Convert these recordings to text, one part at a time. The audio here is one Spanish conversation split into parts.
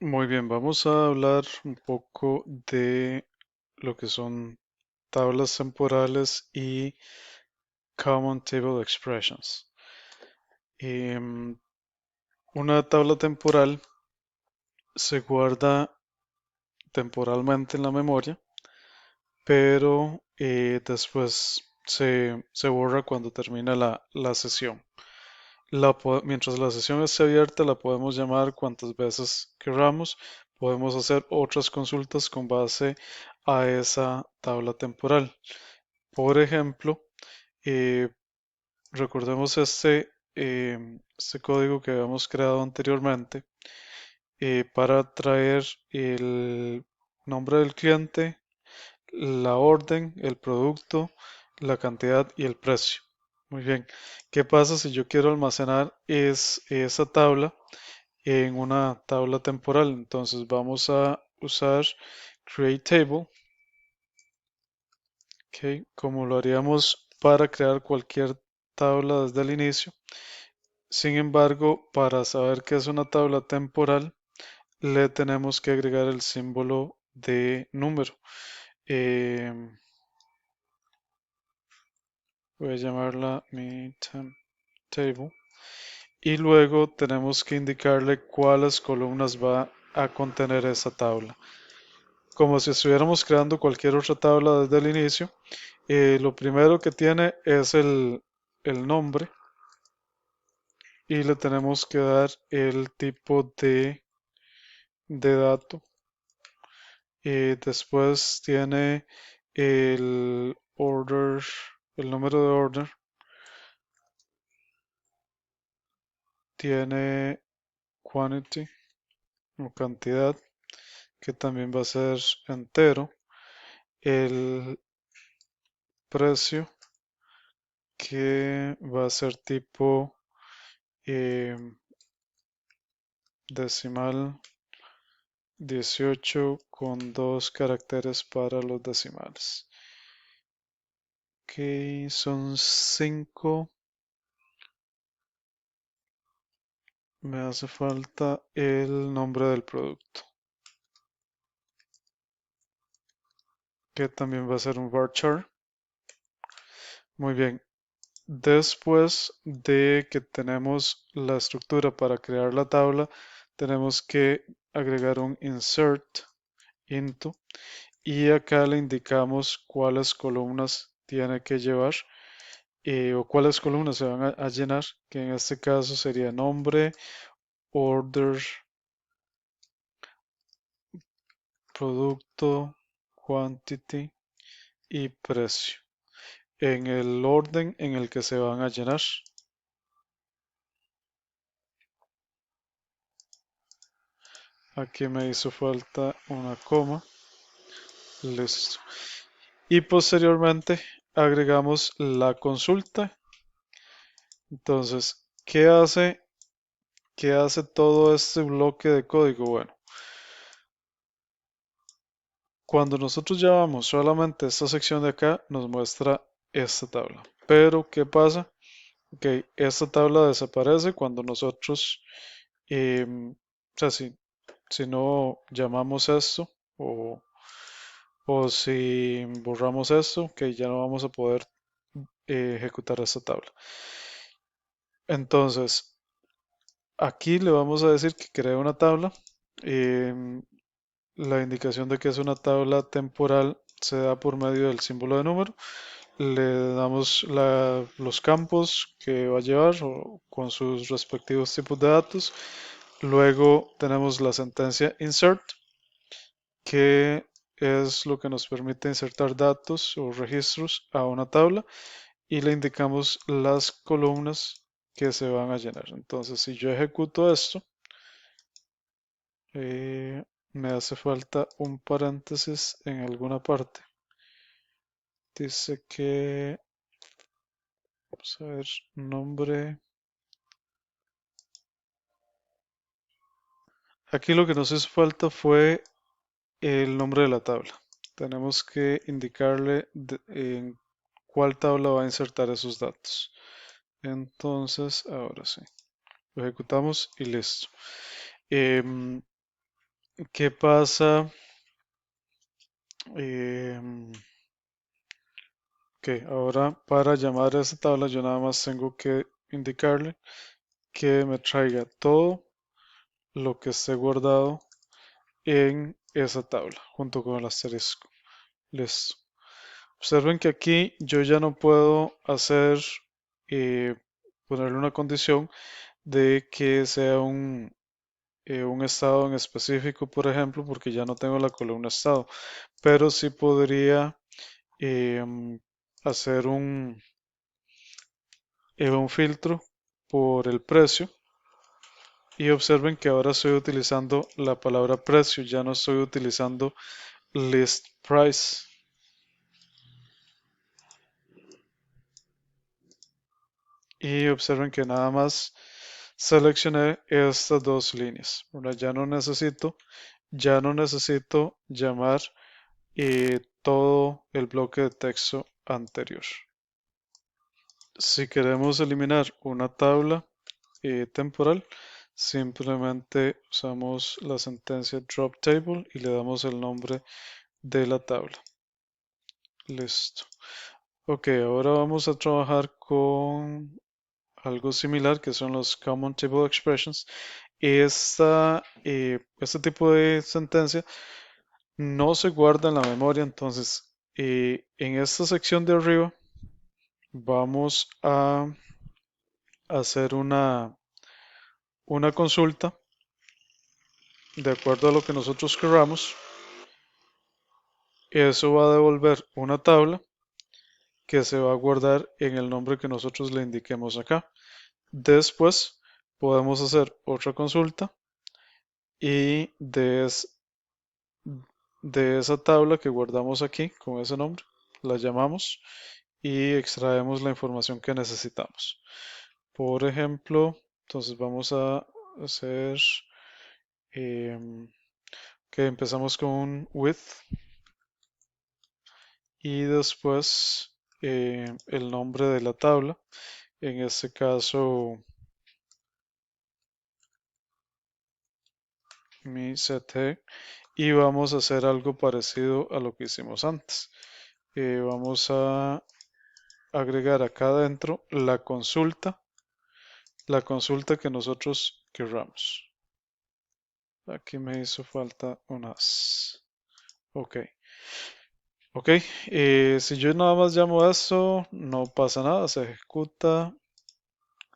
Muy bien, vamos a hablar un poco de lo que son tablas temporales y Common Table Expressions. Em, una tabla temporal se guarda temporalmente en la memoria, pero después se borra cuando termina la sesión. Mientras la sesión esté abierta, la podemos llamar cuantas veces queramos. Podemos hacer otras consultas con base a esa tabla temporal. Por ejemplo, eh, recordemos este código que habíamos creado anteriormente para traer el nombre del cliente, la orden, el producto, la cantidad y el precio. Muy bien. ¿Qué pasa si yo quiero almacenar esa tabla en una tabla temporal? Entonces vamos a usar create table, ¿ok? Como lo haríamos para crear cualquier tabla desde el inicio. Sin embargo, para saber qué es una tabla temporal, le tenemos que agregar el símbolo de número. Em, Voy a llamarla mi table. Y luego tenemos que indicarle cuáles columnas va a contener esa tabla. Como si estuviéramos creando cualquier otra tabla desde el inicio, lo primero que tiene es el nombre y le tenemos que dar el tipo de dato. Después tiene el order, el número de order, tiene quantity o cantidad, que también va a ser entero, el precio, que va a ser tipo eh, decimal 18 con dos caracteres para los decimales. Ok, son 5. Me hace falta el nombre del producto, que también va a ser un varchar. Muy bien. Después de que tenemos la estructura para crear la tabla, tenemos que agregar un insert into y acá le indicamos cuáles columnas tiene que llevar o cuáles columnas se van a llenar, que en este caso sería nombre, order, producto, quantity y precio, en el orden en el que se van a llenar. Aquí me hizo falta una coma. Listo. Y posteriormente agregamos la consulta. Entonces, ¿qué hace todo este bloque de código? Bueno, cuando nosotros llamamos solamente esta sección de acá, nos muestra esta tabla. Pero, ¿qué pasa? Ok, esta tabla desaparece cuando nosotros, o sea, si no llamamos esto o si borramos esto, que ya no vamos a poder ejecutar esta tabla. Entonces, aquí le vamos a decir que cree una tabla. em, la indicación de que es una tabla temporal se da por medio del símbolo de número. Le damos los campos que va a llevar con sus respectivos tipos de datos. Luego tenemos la sentencia insert, que es lo que nos permite insertar datos o registros a una tabla y le indicamos las columnas que se van a llenar. Entonces, si yo ejecuto esto, me hace falta un paréntesis en alguna parte. Dice que, vamos a ver, nombre. Aquí lo que nos hizo falta fue el nombre de la tabla. Tenemos que indicarle en cuál tabla va a insertar esos datos. Entonces, ahora sí, lo ejecutamos y listo. Em, ¿Qué pasa? Em, ok, ahora para llamar a esa tabla yo nada más tengo que indicarle que me traiga todo lo que esté guardado en esa tabla junto con el asterisco. Listo. Observen que aquí yo ya no puedo hacer, eh, ponerle una condición de que sea un estado en específico, por ejemplo, porque ya no tengo la columna estado, pero sí podría hacer un filtro por el precio y observen que ahora estoy utilizando la palabra precio, ya no estoy utilizando list price. Y observen que nada más seleccioné estas dos líneas. ¿Verdad? Ya no necesito llamar todo el bloque de texto anterior. Si queremos eliminar una tabla temporal, simplemente usamos la sentencia drop table y le damos el nombre de la tabla. Listo. Ok, ahora vamos a trabajar con algo similar que son los Common Table Expressions. Este tipo de sentencia no se guarda en la memoria, entonces en esta sección de arriba vamos a hacer una consulta de acuerdo a lo que nosotros queramos. Eso va a devolver una tabla que se va a guardar en el nombre que nosotros le indiquemos acá. Después podemos hacer otra consulta y de esa tabla que guardamos aquí con ese nombre, la llamamos y extraemos la información que necesitamos. Por ejemplo, entonces vamos a hacer que empezamos con un with y después el nombre de la tabla, en este caso mi set y vamos a hacer algo parecido a lo que hicimos antes. Vamos a agregar acá adentro la consulta que nosotros querramos. Aquí me hizo falta unas. Ok, ok. Si yo nada más llamo a eso, no pasa nada, se ejecuta.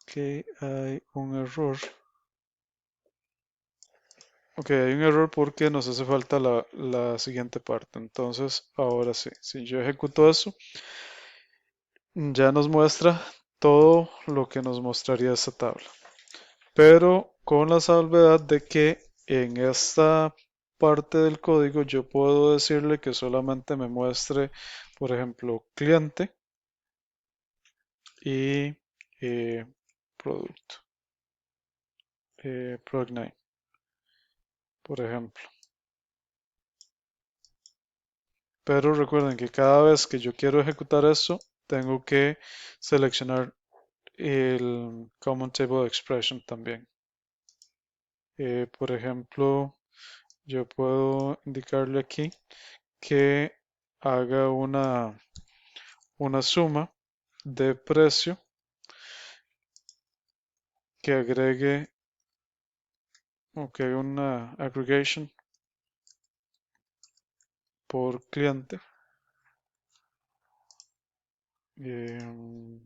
Que hay un error. Ok, hay un error porque nos hace falta la siguiente parte. Entonces, ahora sí, si yo ejecuto eso, ya nos muestra todo lo que nos mostraría esta tabla. Pero con la salvedad de que en esta parte del código yo puedo decirle que solamente me muestre, por ejemplo, cliente y producto, product name, por ejemplo. Pero recuerden que cada vez que yo quiero ejecutar esto, tengo que seleccionar el Common Table Expression también. Por ejemplo, yo puedo indicarle aquí que haga una suma de precio que agregue o que haga una aggregation por cliente. Em,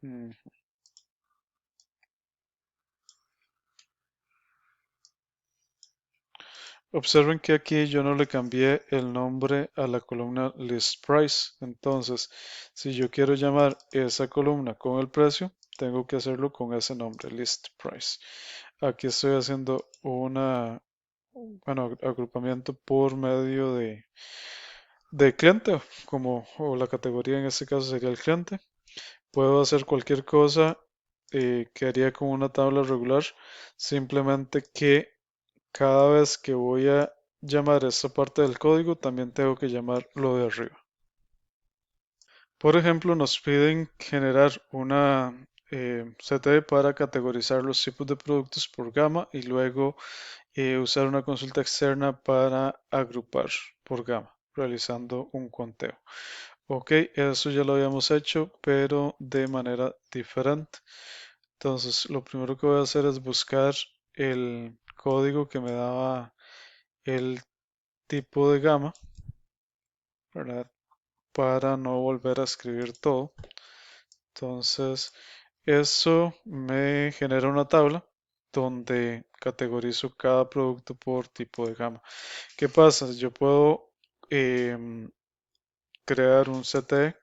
mm, Observen que aquí yo no le cambié el nombre a la columna list price. Entonces, si yo quiero llamar esa columna con el precio, tengo que hacerlo con ese nombre, list price. Aquí estoy haciendo agrupamiento por medio de cliente, o la categoría en este caso sería el cliente. Puedo hacer cualquier cosa que haría con una tabla regular, simplemente que cada vez que voy a llamar esta parte del código, también tengo que llamar lo de arriba. Por ejemplo, nos piden generar una CTE para categorizar los tipos de productos por gama y luego usar una consulta externa para agrupar por gama, realizando un conteo. Ok, eso ya lo habíamos hecho, pero de manera diferente. Entonces, lo primero que voy a hacer es buscar el código que me daba el tipo de gama, ¿verdad? Para no volver a escribir todo. Entonces, eso me genera una tabla donde categorizo cada producto por tipo de gama. ¿Qué pasa? Yo puedo crear un CTE,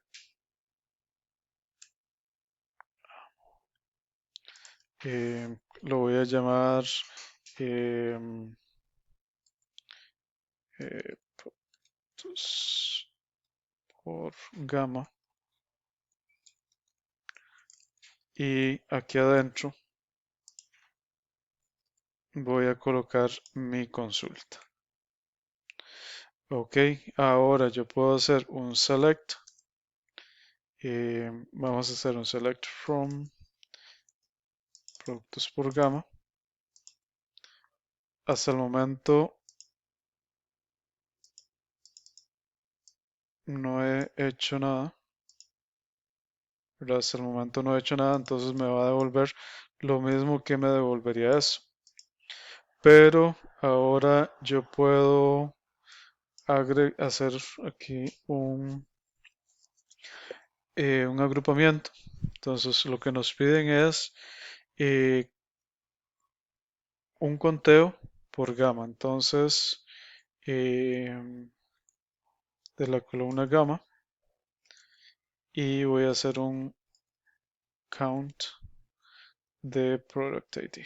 lo voy a llamar em, productos por gama y aquí adentro voy a colocar mi consulta. Ok, ahora yo puedo hacer un select. Vamos a hacer un select from productos por gama. Hasta el momento no he hecho nada, ¿verdad? Hasta el momento no he hecho nada, entonces me va a devolver lo mismo que me devolvería eso. Pero ahora yo puedo hacer aquí un agrupamiento. Entonces lo que nos piden es eh, un conteo por gama. Entonces, de la columna gama y voy a hacer un count de product ID.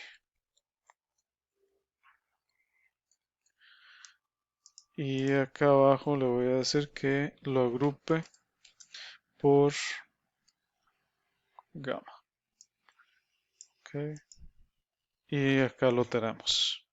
Y acá abajo le voy a decir que lo agrupe por gama. Okay. Y acá lo tenemos.